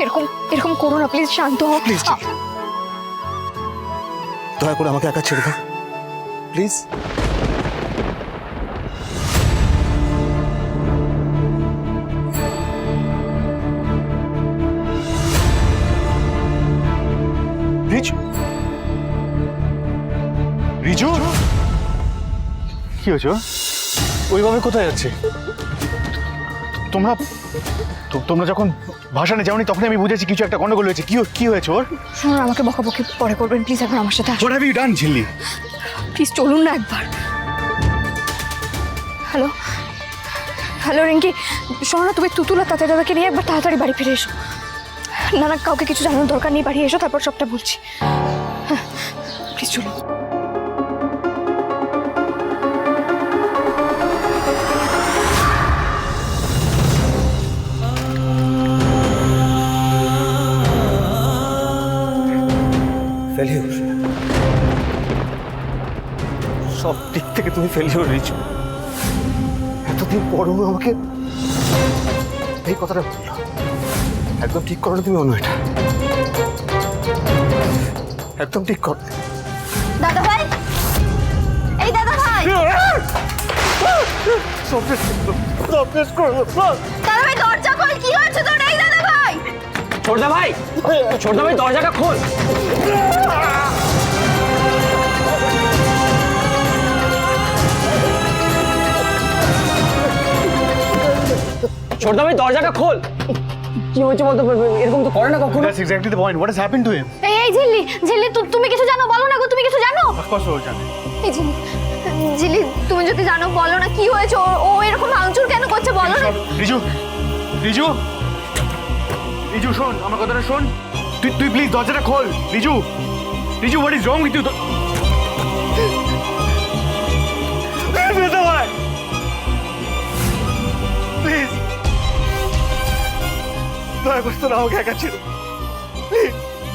এরকম এরকম করো না প্লিজ, শান্ত হও প্লিজ দয়া করে আমাকে একা ছেড়ে দাও প্লিজ। রিজু, রিজু কি হয়েছে? ওইভাবে কোথায় যাচ্ছে? তোমরা তোমরা যখন ভাষণে যাওনি তখনই আমি বুঝেছি কিছু একটা গন্ডগোল হয়েছে। কি হয়েছে ওর? শুনুন, আমাকে বকাবকি পরে করবেন প্লিজ, এখন আমার সাথে আসুন। What have you done, ঝিল্লি? প্লিজ চলুন না একবার। হ্যালো হ্যালো রিঙ্কি, শোনো না, তুমি তুতুল আর তাতে দাদাকে নিয়ে একবার তাড়াতাড়ি বাড়ি ফিরে এসো। না না, কাউকে কিছু জানানোর দরকার নেই, বাড়ি এসো, তারপর সবটা বলছি। হ্যাঁ প্লিজ চলুন। ফেলিওর, সব দিক থেকে তুমি ফেলিওর রিজু। এতদিন পরও আমাকে এই কথাটা বললো। একদম ঠিক করো না তুমি অন্য এটা, একদম ঠিক করো। দাদা ভাই, এই দাদা ভাই, সব শেষ করো। দাদা ভাই দরজা খোল, কি হয়েছে তোর? এই দাদা ভাই, ছোটদা ভাই, ছোটদা ভাই দরজাটা খোল। ছোটদা ভাই দরজাটা খোল। কি হয়েছে বলতে পারবে? এরকম তো করে না কখনো। That's exactly the point. What has happened to him? এই ঝিল্লি, ঝিল্লি তুমি কিছু জানো? বলো না গো, তুমি কিছু জানো? Of course ও জানে। এই ঝিল্লি, ঝিল্লি তুমি যদি জানো বলো না, কি হয়েছে? ও এরকম ভাঙচুর কেন করছে বলো না। রিজু, রিজু, রিজু শোন, আমার কথাটা শোন। তুই প্লিজ দরজাটা খোল। Riju, Riju, what is wrong with you? Please দয়া করে তোরা আমাকে একা ছেড়ে।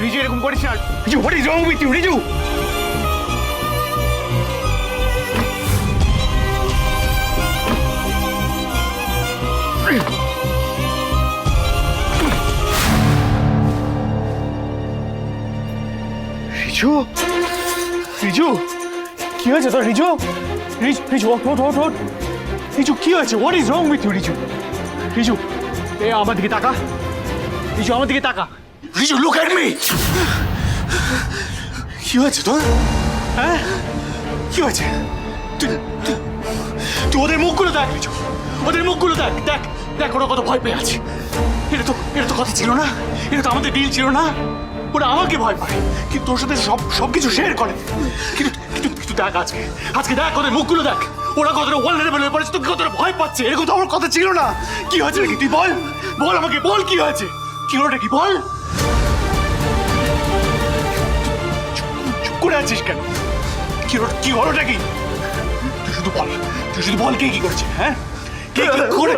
রিজু এরকম করিস না। Riju, what is wrong with you? Riju, Riju, Riju কি হয়েছে তোর? রিজু, রিজু ওঠ। রিজু কি হয়েছে? What is wrong with you? Riju, Riju এ আমার দিকে তাকা। রিজু আমার দিকে তাকা। Riju look at me. কি হয়েছে তোর? হ্যাঁ কি হয়েছে? তুই ওদের মুখগুলো দেখ রিজু, ওদের মুখগুলো দেখ। দেখ দেখ ওরা কত ভয় পেয়ে আছে। এটা তো কথা ছিল না, এটা তো আমাদের ডিল ছিল না। ওরা আমাকে ভয় পায় কিন্তু তোর সাথে সবকিছু শেয়ার করে। কিন্তু দেখ আজকে দেখ ওদের মুখগুলো দেখ। ওরা কতটা ওয়ালনারেবল হয়ে পড়েছে, তোকে কতটা ভয় পাচ্ছে। এরকম তো আমার কথা ছিল না। কি হয়েছে নাকি? তুই বল আমাকে বল, কি হয়েছে? কি হলোটা কি বল? চুপ করে আছিস কেন? কি হলোটা কি? তুই শুধু বল কে কি করেছে? হ্যাঁ কে কি করে?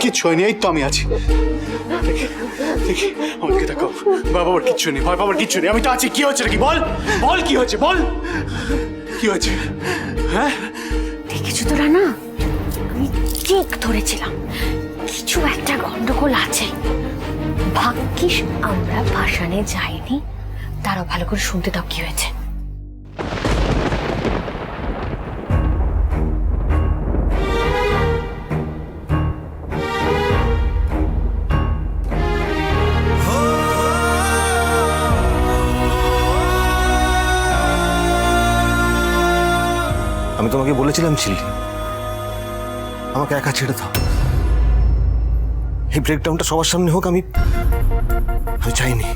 কিচ্ছু হয়নি। এই তো আমি আছি। দেখি আমাকে দেখাও। বাবার কিচ্ছু নেই, ভয় পাবার কিচ্ছু নেই। আমি তো আছি। কি হচ্ছে নাকি? বল কি হয়েছে? বল কি হয়েছে? হ্যাঁ দেখেছো তোরা না, আমি ঠিক ধরেছিলাম কিছু একটা গন্ডগোল আছে। ভাগ্যিস আমরা ভাসানে যাইনি। তারাও ভালো করে শুনতে দাও কি হয়েছে। আমি তোমাকে বলেছিলাম ঝিল্লি, আমাকে একা ছেড়ে দাও। এই ব্রেকডাউনটা সবার সামনে হোক, আমি চাইনি।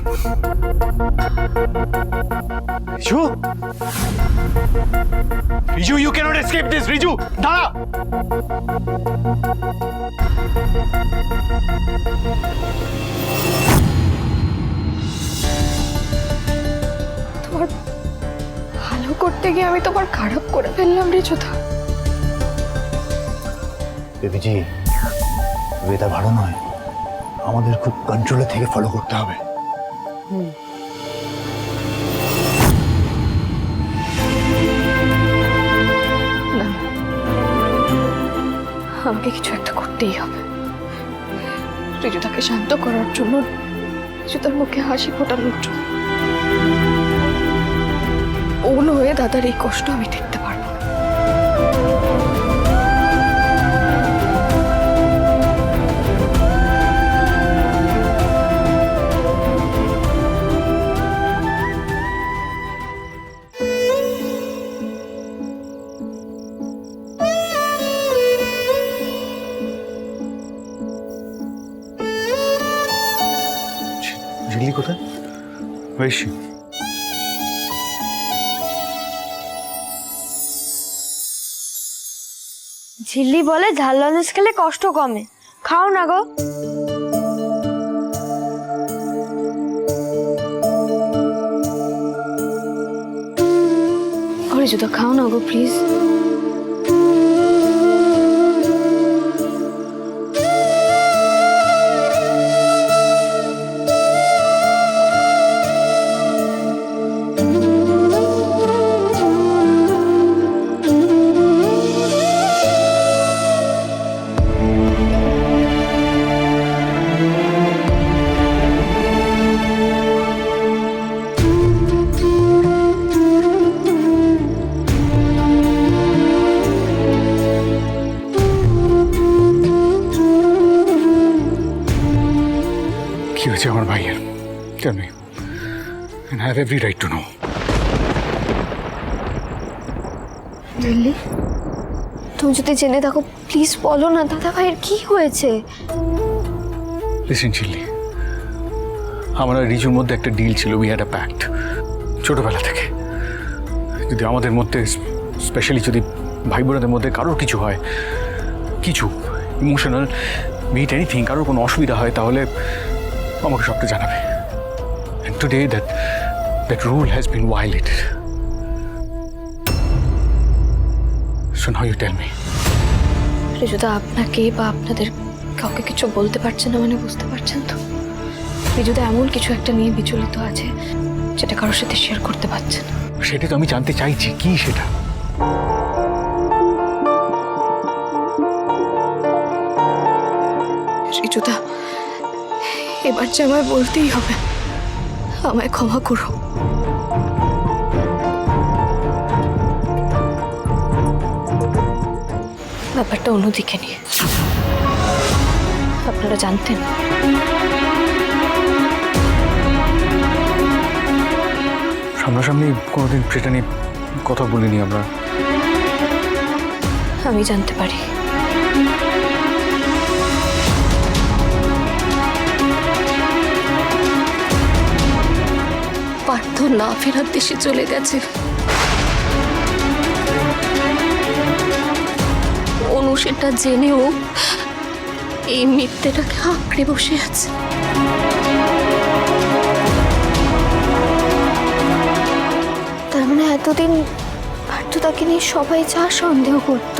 Riju, you cannot escape this. Riju দাঁড়া। গিয়ে আমি তোমার খারাপ করে ফেললাম রিজুদা। বেবিজি, এটা ভালো নয়, আমাদের খুব কন্ট্রোলে থেকে ফলো করতে হবে। না, আমাকে কিছু একটা করতেই হবে রিজুদাকে শান্ত করার জন্য, রিজুদার মুখে হাসি ফোটানোর জন্য। ওগুলো হয়ে দাদার এই কষ্ট আমি দেখতে পারবো না। ঝিল্লি কোথায়? বেশি ঝিল্লি বলে ঝাল লজেন্স খেলে কষ্ট কমে, খাও না গো। রিজুদা খাও না গো প্লিজ। কি হয়েছে আমার ভাইয়ের? Tell me. And I have every right to know. Delhi, তুমি যদি জেনে থাকো প্লিজ বলো না দাদা ভাইয়ের কি হয়েছে। Listen, ঝিল্লি, আমার আর রিজুর মধ্যে একটা ডিল ছিল, উই হ্যাড আ প্যাক্ট ছোটবেলা থেকে। যদি আমাদের মধ্যে, স্পেশালি যদি ভাই বোনদের মধ্যে কারোর কিছু হয়, কিছু ইমোশনাল বিট এনিথিং, কারোর কোনো অসুবিধা হয়, তাহলে আমাকে সবটা জানাবে। And today that rule has been violated. So now you tell me. রিজুদা আপনাকে বা আপনাদের কাউকে কিছু বলতে পারছে না মানে বুঝতে পারছেন তো? রিজুদা এমন কিছু একটা নিয়ে বিচলিত আছে যেটা কারোর সাথে শেয়ার করতে পারছে না। সেটা তো আমি জানতে চাইছি, কি সেটা? রিজুদা, এবার যে আমায় বলতেই হবে, আমায় ক্ষমা করো। ব্যাপারটা অন্যদিকে নিয়ে আপনারা জানতেন সামনাসামনি কোনোদিন সেটা নিয়ে কথা বলিনি আমরা। আমি জানতে পারি। পার্থ না ফেরার দেশে চলে গেছে। অনু সেটা জেনেও এই মিথ্যেটাকে আঁকড়ে বসে আছে। তার মানে এতদিন পার্থ তাকে নিয়ে সবাই যা সন্দেহ করত,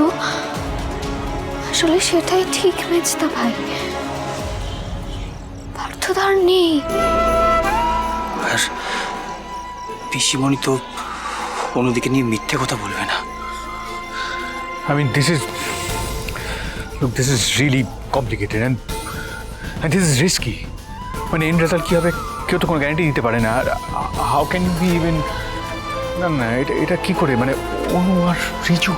আসলে সেটাই ঠিক মেজদা ভাই। পার্থ তার নেই। আর পিসিমণি তো অন্যদিকে নিয়ে মিথ্যে কথা বলবে না। I mean, this is really complicated and this is risky. মানে এন্ড রেজাল্ট কী হবে কেউ তো কোনো গ্যারান্টি দিতে পারে না। আর হাউ ক্যান বি ইভেন, না এটা কী করে, মানে অনু আর রিজু।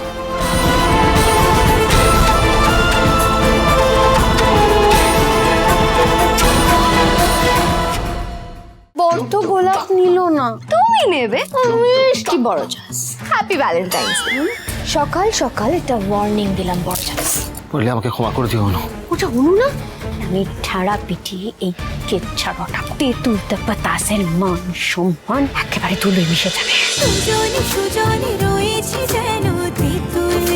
বড্ড গোলাপ নিল না। তুমি নেবে? মিষ্টি বড় চাস। Happy Valentine's day. সকাল সকাল একটা ওয়ার্নিং দিলাম বড় চাস। বললে আমাকে ক্ষমা করে দিও না। ওটা অনু না, আমি ঠাড়া পিটিয়ে এই কেচ্ছা বটা তেঁতুল বাতাসের মান সম্মান একেবারে তুলে মিশে যাবে। সুজনে সুজনে রয়েছে যেন তেঁতুল